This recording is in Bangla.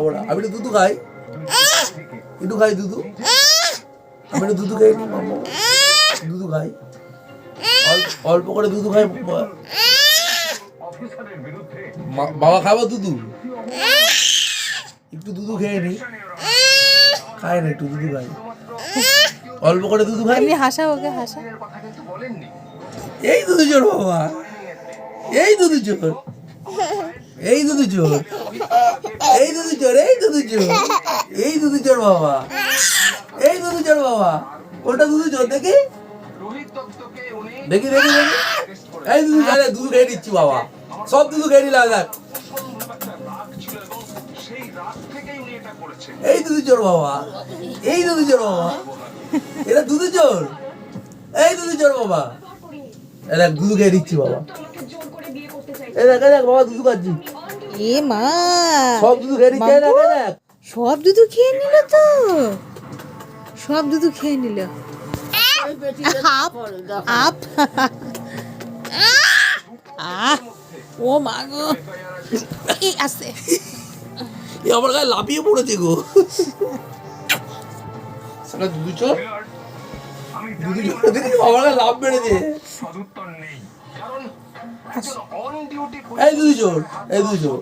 খাবো না। আমি একটু দুধু খাই, একটু খাই দুধু, আমি একটু দুধু খাই, দুধু খাই, অল্প করে দুধু খাই। বাবা খাবো দুধু, একটু দুধু খেয়ে নি, খাই না একটু দুধু খাই, অল্প করে দুধু খাই। এমনি হাসা, ওকে হাসা। এই দুধু চোর বাবা, এই দুধু চোর, এই দুধু চোর, এই দুধু চোর, এই দুধু চোর, এই দুধু চোর বাবা, এই দুধু চোর বাবা, ওটা দুধু চোর দেখি, দেখি দেখি দেখি, এই দুধু চোরে দুধু খেয়ে নিচ্ছি বাবা, সব দুধু খেয়ে নিলাম। এই দুধু চোর বাবা, এই দুধু চোর বাবা, এটা দুধু চোর, এই দুধু চোর বাবা, এটা দুধু খেয়ে নিচ্ছি বাবা, এই দেখ দেখ বাবা দুধু খাচ্ছি, এ মা, সব দুধু খেয়ে নিচ্ছে, দেখ দেখ, সব দুধু খেয়ে নিল তো, সব দুধু খেয়ে নিল। আপ আপ, ও মা গো, এই আছে, এ আমার গায়ে লাফিয়ে পড়েছে গো। সেটা দুধু চোর, দুধু চোর দেখি আমার গায়ে লাফ মেরেছে। এই দুধু চোর, এই দুধু চোর।